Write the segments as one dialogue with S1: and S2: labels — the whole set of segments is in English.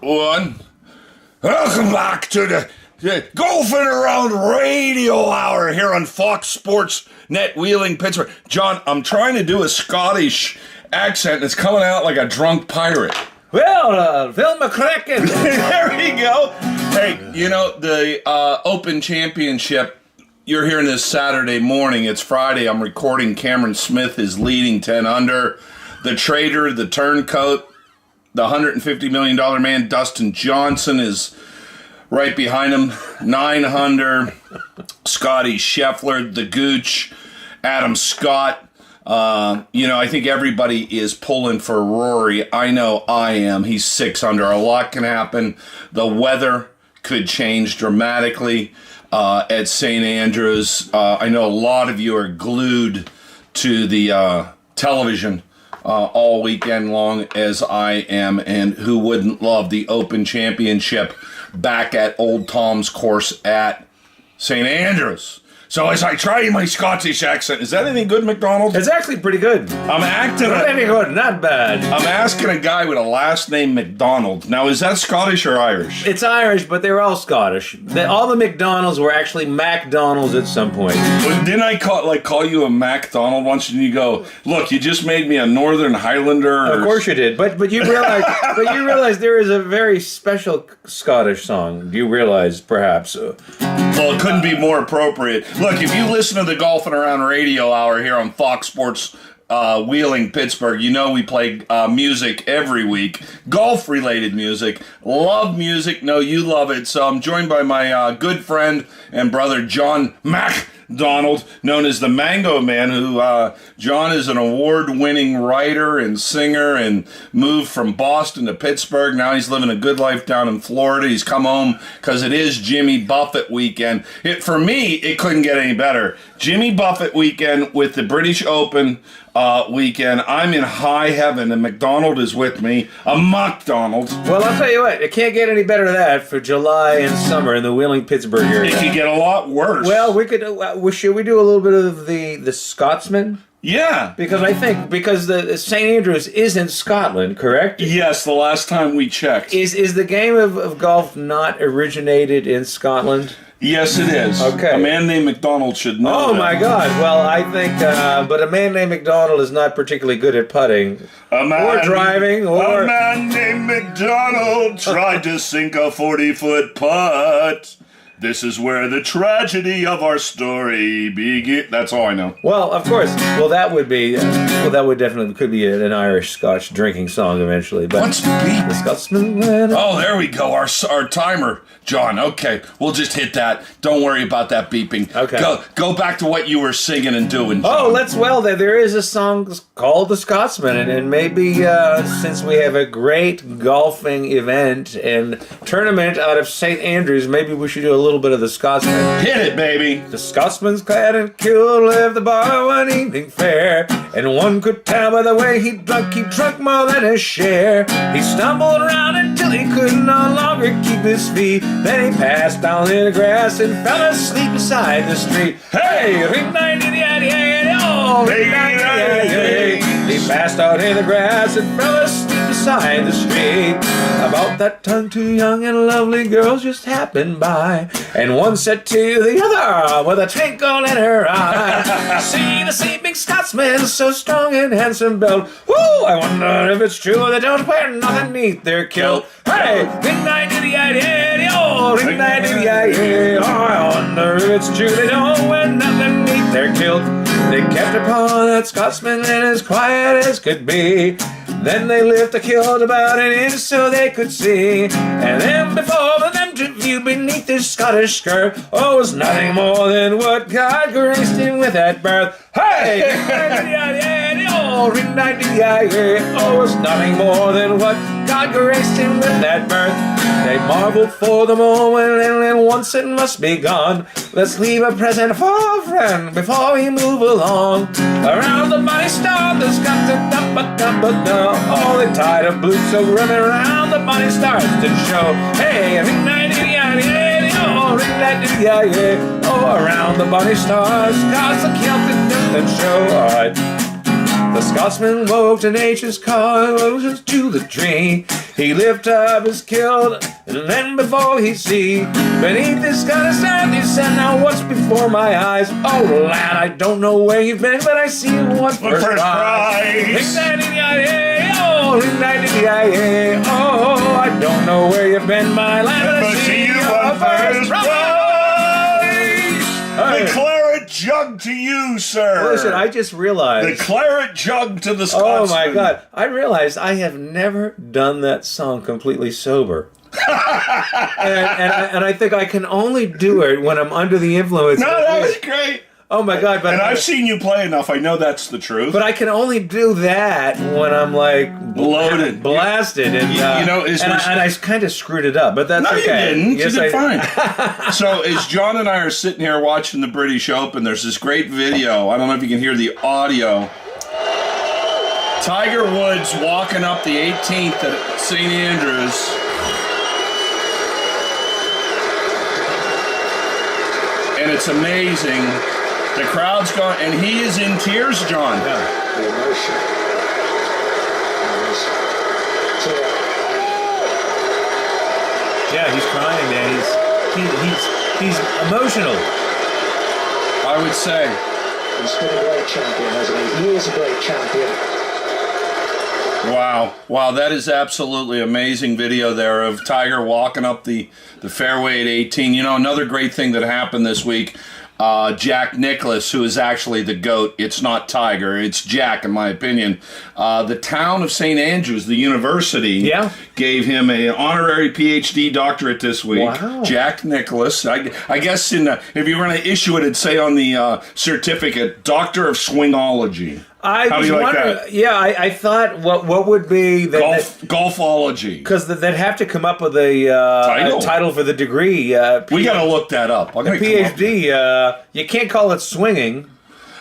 S1: one. Welcome back to the Golfin Around radio hour here on Fox Sports Net Wheeling Pittsburgh. John, I'm trying to do a Scottish accent and it's coming out like a drunk pirate.
S2: Well, Phil McCracken.
S1: There we go. Hey, you know, the Open Championship, you're hearing this Saturday morning. It's Friday. I'm recording. Cameron Smith is leading 10 under. The trader, the turncoat, the $150 million man, Dustin Johnson, is right behind him. 9 under. Scotty Scheffler, the Gooch, Adam Scott. I think everybody is pulling for Rory. I know I am. He's 6 under. A lot can happen. The weather could change dramatically at St. Andrews. I know a lot of you are glued to the television all weekend long, as I am, and who wouldn't love the Open Championship back at Old Tom's course at St. Andrews. So as I try my Scottish accent, is that any good, McDonald?
S2: It's actually pretty good.
S1: I'm acting.
S2: Pretty good, not bad.
S1: I'm asking a guy with a last name McDonald. Now, is that Scottish or Irish?
S2: It's Irish, but they're all Scottish. All the McDonald's were actually MacDonald's at some point.
S1: But didn't I call you a MacDonald once, and you go, "Look, you just made me a Northern Highlander."
S2: Of course you did, but you realize there is a very special Scottish song. Do you realize, perhaps?
S1: Well, it couldn't be more appropriate. Look, if you listen to the Golfin Around radio hour here on Fox Sports Wheeling Pittsburgh, you know we play music every week, golf-related music. Love music. No, you love it. So I'm joined by my good friend and brother, John MacDonald, known as the Mango Man, who, John is an award-winning writer and singer and moved from Boston to Pittsburgh. Now he's living a good life down in Florida. He's come home because it is Jimmy Buffett weekend. For me, it couldn't get any better. Jimmy Buffett weekend with the British Open weekend. I'm in high heaven, and McDonald is with me. A MacDonald.
S2: Well, I'll tell you what, it can't get any better than that for July and summer in the Wheeling, Pittsburgh area.
S1: It could get a lot worse.
S2: Well, we could. Should we do a little bit of the Scotsman?
S1: Yeah.
S2: Because the St. Andrews is in Scotland, correct?
S1: Yes, the last time we checked.
S2: Is the game of golf not originated in Scotland?
S1: Yes, it is.
S2: Okay.
S1: A man named McDonald should know
S2: Oh,
S1: that.
S2: my God. Well, I think, but a man named McDonald is not particularly good at putting. Or driving, or...
S1: A man named McDonald tried to sink a 40-foot putt. This is where the tragedy of our story begins. That's all I know.
S2: Well, of course. Well, that would definitely could be an Irish-Scotch drinking song eventually. But
S1: what's beep?
S2: The Scotsman.
S1: Oh, there we go. Our timer, John. Okay, we'll just hit that. Don't worry about that beeping.
S2: Okay.
S1: Go back to what you were singing and doing, John.
S2: Oh, there is a song called The Scotsman, and maybe since we have a great golfing event and tournament out of St. Andrews, maybe we should do a little bit of The Scotsman.
S1: Hit it, baby.
S2: The Scotsman's clad in kilt, left the bar one evening fair, and one could tell by the way he drunk more than his share. He stumbled around until he could no longer keep his feet. Then he passed down in the grass and fell asleep beside the street. Hey, ring-a-ding-a-ding-a-ding-a-ding, ring-a-ding-a-ding-a-ding. He passed out in the grass and fell asleep beside the street. About that time, 2 young and lovely girls just happened by, and one said to the other with a twinkle in her eye, "See the sleeping Scotsman, so strong and handsome built. Woo! I wonder if it's true they don't wear nothing neath their kilt. Hey, ring-a-ding-a-ding-a-ding, ring-a-ding-a-ding-a-ding. I wonder if it's true they don't wear nothing neath their kilt." They kept upon that Scotsman and as quiet as could be. Then they lift the kilt about an inch so they could see. And then before them to view beneath his Scottish skirt, oh, was nothing more than what God graced him with at birth. Hey! Oh, was nothing more than what God graced him with that birth. They marveled for the moment, and once it must be gone. Let's leave a present for a friend before we move along. Around the bonny star, there's got to dump. Oh, they tied a blue silk ribbon around the bonny stars to show. Hey, oh, around the bonny stars, cause the kilt and show. All right. The Scotsman woke to nature's call, rose to the tree. He lift up his kilt, and then before he see, beneath this sky of sand, he said, now what's before my eyes? Oh, lad, I don't know where you've been, but I see you once first prize. Oh, I don't know where you've been, my lad, but I see you on first prize.
S1: The claret jug to you, sir.
S2: Listen, I just realized.
S1: The claret jug to the Scotsman.
S2: Oh my God! I realized I have never done that song completely sober. and I think I can only do it when I'm under the influence.
S1: No, that was great.
S2: Oh my God! But
S1: I've seen you play enough. I know that's the truth.
S2: But I can only do that when I'm like
S1: bloated,
S2: blasted, and I kind of screwed it up. But that's okay.
S1: You didn't. You did fine. So as John and I are sitting here watching the British Open, there's this great video. I don't know if you can hear the audio. Tiger Woods walking up the 18th at St. Andrews. And it's amazing. The crowd's gone, and he is in tears, John.
S3: Yeah. The emotion.
S2: Yeah, he's crying, man. He's emotional.
S1: I would say.
S3: He's been a great champion, hasn't he? He is a great champion.
S1: Wow, that is absolutely amazing video there of Tiger walking up the fairway at 18. You know, another great thing that happened this week, Jack Nicklaus, who is actually the GOAT. It's not Tiger, it's Jack, in my opinion. The town of St. Andrews, the university, gave him an honorary PhD doctorate this week.
S2: Wow.
S1: Jack Nicklaus. I guess if you were going to issue it, it'd say on the certificate, Doctor of Swingology. How do you like that?
S2: Yeah, I thought what would be the
S1: golfology,
S2: because they'd have to come up with a title for the degree.
S1: We got to look that up.
S2: The PhD. You can't call it swinging.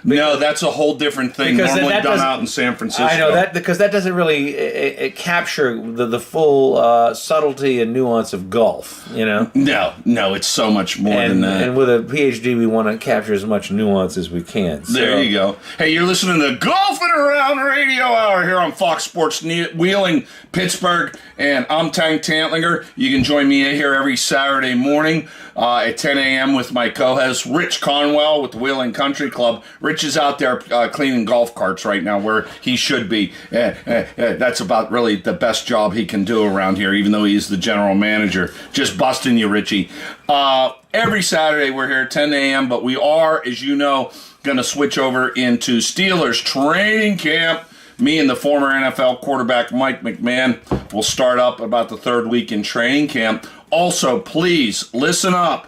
S1: No, that's a whole different thing. Normally done out in San Francisco.
S2: I know that because that doesn't really capture the full subtlety and nuance of golf. You know.
S1: No, it's so much more than that.
S2: And with a PhD, we want to capture as much nuance as we can. So.
S1: There you go. Hey, you're listening to the Golfin Around Radio Hour here on Fox Sports Wheeling, Pittsburgh, and I'm Randy Tantlinger. You can join me here every Saturday morning at 10 a.m. with my co-host Rich Conwell with the Wheeling Country Club. Rich is out there cleaning golf carts right now where he should be. That's about really the best job he can do around here, even though he's the general manager. Just busting you, Richie. Every Saturday we're here at 10 a.m., but we are, as you know, going to switch over into Steelers training camp. Me and the former NFL quarterback Mike McMahon will start up about the third week in training camp. Also, please listen up.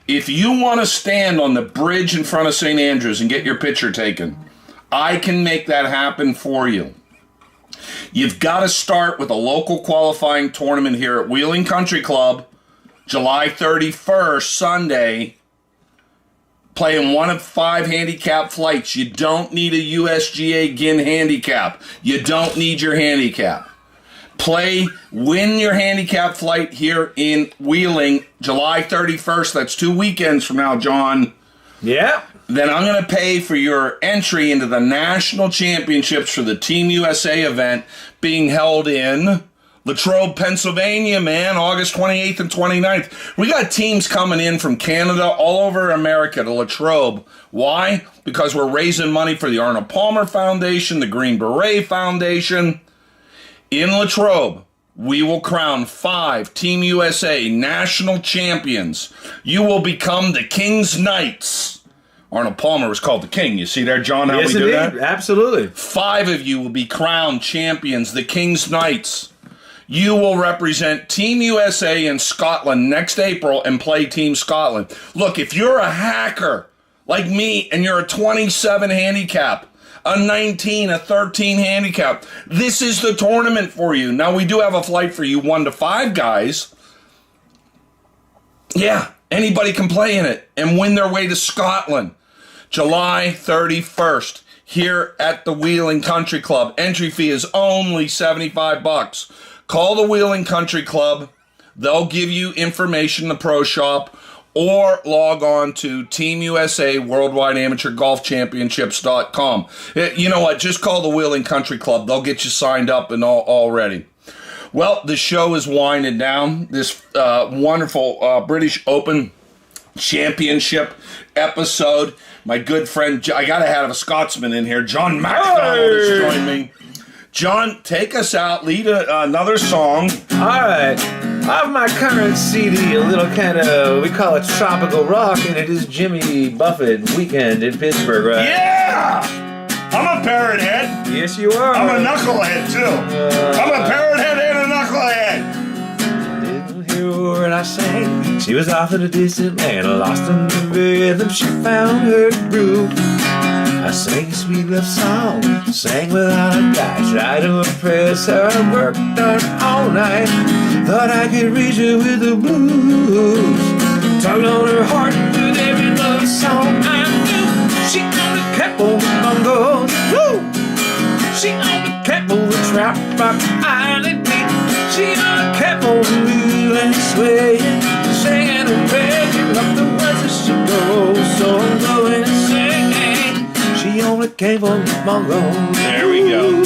S1: If you want to stand on the bridge in front of St. Andrews and get your picture taken, I can make that happen for you. You've got to start with a local qualifying tournament here at Wheeling Country Club, July 31st, Sunday, playing one of 5 handicap flights. You don't need a USGA GIN handicap. You don't need your handicap. Win your handicap flight here in Wheeling, July 31st. That's 2 weekends from now, John.
S2: Yeah.
S1: Then I'm going to pay for your entry into the national championships for the Team USA event being held in Latrobe, Pennsylvania, man, August 28th and 29th. We got teams coming in from Canada, all over America to Latrobe. Why? Because we're raising money for the Arnold Palmer Foundation, the Green Beret Foundation. In Latrobe, we will crown 5 Team USA national champions. You will become the King's Knights. Arnold Palmer was called the King. You see there, John, how we do that?
S2: Absolutely.
S1: 5 of you will be crowned champions, the King's Knights. You will represent Team USA in Scotland next April and play Team Scotland. Look, if you're a hacker like me and you're a 27 handicap, a 19, a 13 handicap, this is the tournament for you. Now, we do have a flight for you 1 to 5 guys. Yeah, anybody can play in it and win their way to Scotland. July 31st, here at the Wheeling Country Club. Entry fee is only $75. Call the Wheeling Country Club. They'll give you information in the pro shop, or log on to Team USA Worldwide Amateur Golf Championships.com. You know what? Just call the Wheeling Country Club. They'll get you signed up and all ready. Well, the show is winding down. This wonderful British Open Championship episode. My good friend, I got to have a Scotsman in here. John MacDonald has joined me. John, take us out. Lead another song.
S2: All right. Off my current CD, a little kind of, we call it tropical rock, and it is Jimmy Buffett Weekend in Pittsburgh, right?
S1: Yeah! I'm a parrot head.
S2: Yes, you are.
S1: I'm a knucklehead, too. I'm a parrot head and a knucklehead.
S2: Didn't hear a word I sang. She was off in a distant land, lost in the rhythm. She found her groove. I sang a sweet love song, sang without a doubt. Tried to impress her, worked her all night. Thought I could reach her with the blues. Tugged on her heart with every love song I knew. She only kept on the bongos, woo! She only kept on the trap rock island beat. She only kept on the wheel and swaying, singing and making up the words as she goes. So I'm going and singing. She only came on the bongos.
S1: There we go.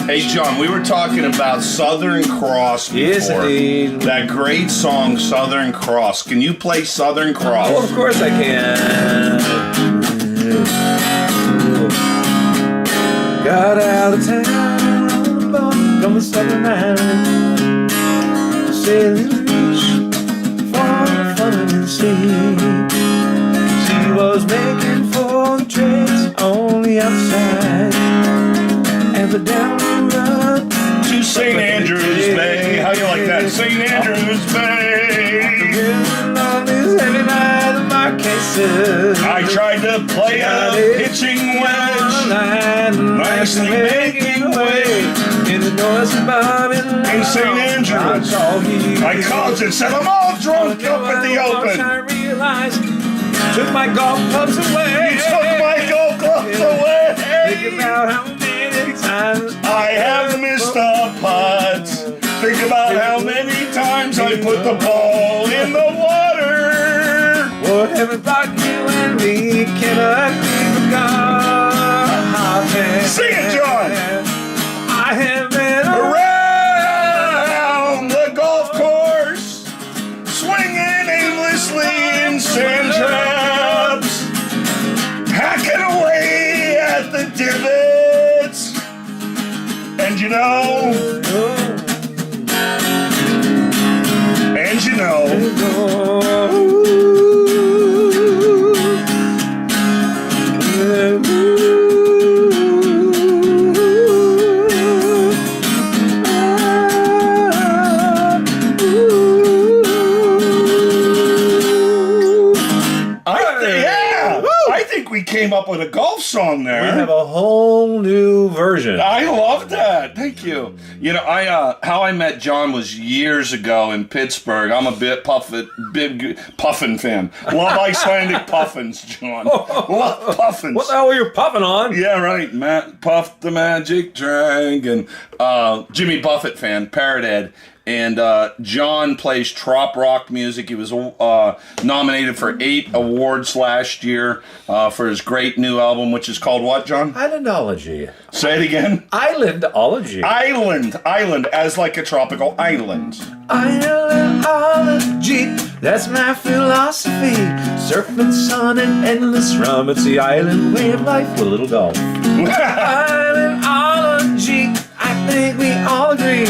S1: Hey, John, we were talking about Southern Cross before.
S2: Yes, indeed.
S1: That great song, Southern Cross. Can you play Southern Cross?
S2: Oh, of course I can. Got out of town on the boat from the Southern Island, sailing the beach for the fun of the sea. She was making for the trades on the outside, and the down the run
S1: to St. Andrews Bay. How you like that? St. Andrews Bay.
S2: On this heavy night of my cases,
S1: I tried to play a pitching wedge, nicely making way
S2: in the noise of bombing
S1: in St. Andrews. I called and said I'm all drunk up at the open.
S2: I realized, took my golf clubs away.
S1: You took my golf clubs away.
S2: Think about how many times
S1: I have missed a putt. Think about how many times I put the ball in the water.
S2: what heaven brought you and me cannot be forgotten.
S1: Sing it, John.
S2: I have been
S1: Around the golf course, swinging aimlessly in sand traps, hacking away at the divots, and you know, came up with a golf song there.
S2: We have a whole new version.
S1: I love that. Thank you. You know, how I met John was years ago in Pittsburgh. I'm a big puffin fan. Love Icelandic puffins, John. Love puffins.
S2: What the hell were you puffing on?
S1: Yeah, right. Matt Puff the Magic Dragon. Jimmy Buffett fan, Parrot Head. And John plays trop rock music. He was nominated for 8 awards last year for his great new album, which is called what, John?
S2: Islandology.
S1: Say it again.
S2: Islandology.
S1: Island, as like a tropical island.
S2: Islandology, that's my philosophy. Surfing, sun, and endless rum. It's the island way of life with a little golf. Islandology, I think we all agree.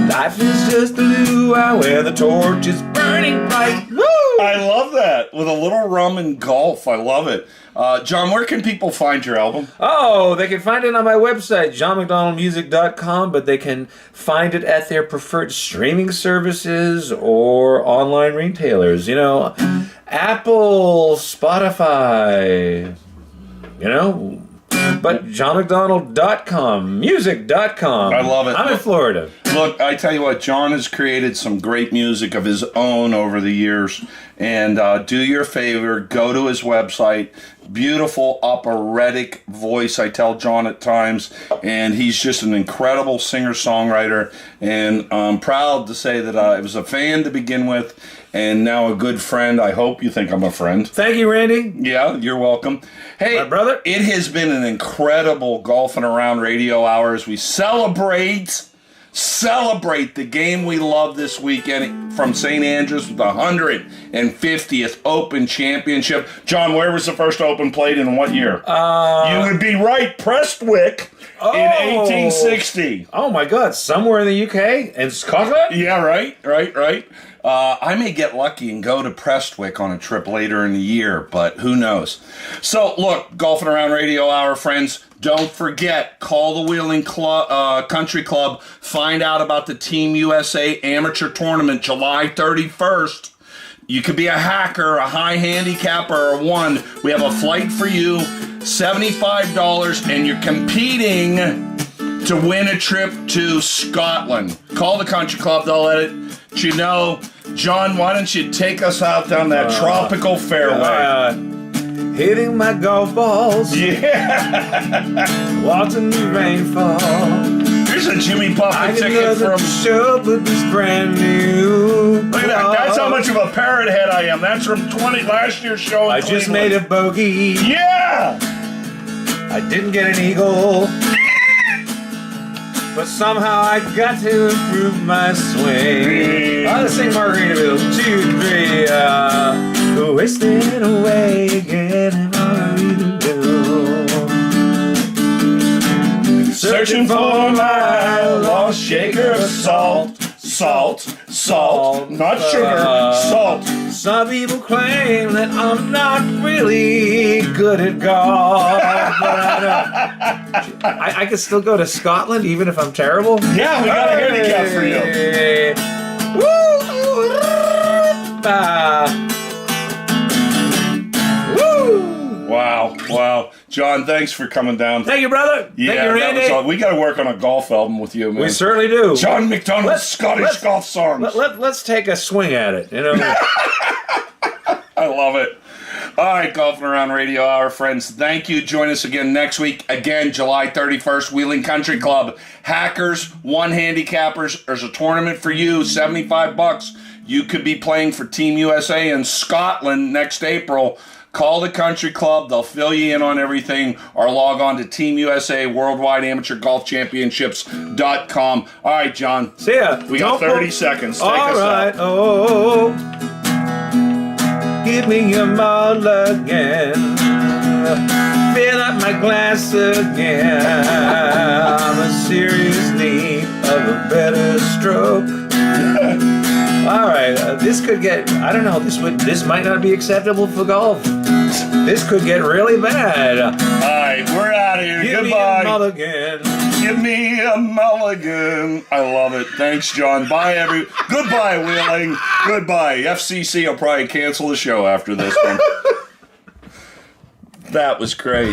S2: Life is just a luau where the torch is burning bright. Woo!
S1: I love that. With a little rum and golf. I love it. John, where can people find your album?
S2: Oh, they can find it on my website, johnmcdonaldmusic.com, but they can find it at their preferred streaming services or online retailers. You know, Apple, Spotify, you know. But johnmcdonald.com, music.com.
S1: I love it.
S2: I'm in Florida.
S1: Look, I tell you what, John has created some great music of his own over the years. And do your a favor, go to his website. Beautiful operatic voice, I tell John at times. And he's just an incredible singer-songwriter. And I'm proud to say that I was a fan to begin with. And now a good friend. I hope you think I'm a friend.
S2: Thank you, Randy.
S1: Yeah, you're welcome. Hey,
S2: my brother.
S1: It has been an incredible Golfin' Around radio hours. We celebrate celebrate the game we love this weekend from St. Andrews with the 150th Open Championship. John, where was the first Open played and in what year? You would be right, Prestwick in 1860.
S2: Oh my God, somewhere in the UK? In Scotland?
S1: Yeah, right. I may get lucky and go to Prestwick on a trip later in the year, but who knows? So, look, Golfing Around Radio Hour, friends, don't forget, call the Wheeling Country Club. Find out about the Team USA Amateur Tournament, July 31st. You could be a hacker, a high handicapper, or one. We have a flight for you, $75, and you're competing to win a trip to Scotland. Call the Country Club, they'll let you know. John, why don't you take us out down that tropical fairway?
S2: Hitting my golf balls.
S1: Yeah.
S2: Watching the rainfall.
S1: Here's a Jimmy Buffett
S2: I
S1: ticket from...
S2: show, but this brand new.
S1: Look at that. That's how much of a parrot head I am. That's from last year's show in
S2: I just made a bogey.
S1: Yeah.
S2: I didn't get an eagle. But somehow I got to improve my swing. On the St. Margaritaville, 2, 3, wasting away again in Margaritaville.
S1: Searching for my lost shaker of salt. Salt, not sugar, salt.
S2: Some people claim that I'm not really good at golf, but I can still go to Scotland even if I'm terrible.
S1: Yeah, we got a handicap for you.
S2: Woo!
S1: Wow. John, thanks for coming down.
S2: Thank you, brother.
S1: Yeah,
S2: Thank you, Randy.
S1: We got to work on a golf album with you, man.
S2: We certainly do.
S1: John McDonald's Scottish golf songs.
S2: Let's take a swing at it. You know.
S1: I love it. All right, Golfing Around Radio Hour, friends. Thank you. Join us again next week. Again, July 31st, Wheeling Country Club. Hackers, one handicappers. There's a tournament for you, $75. You could be playing for Team USA in Scotland next April. Call the Country Club. They'll fill you in on everything. Or log on to Team USA Worldwide Amateur Golf Championships.com. All right, John.
S2: See ya.
S1: We got 30 seconds. Take
S2: us
S1: out.
S2: Oh, give me your mulligan. Fill up my glass again. I'm in serious need of a better stroke. All right, this could get, I don't know, this might not be acceptable for golf. This could get really bad.
S1: All right, we're out of here. Goodbye.
S2: Give me a mulligan.
S1: Give me a mulligan. I love it. Thanks, John. Bye, Goodbye, Wheeling. Goodbye. FCC will probably cancel the show after this one. That was great.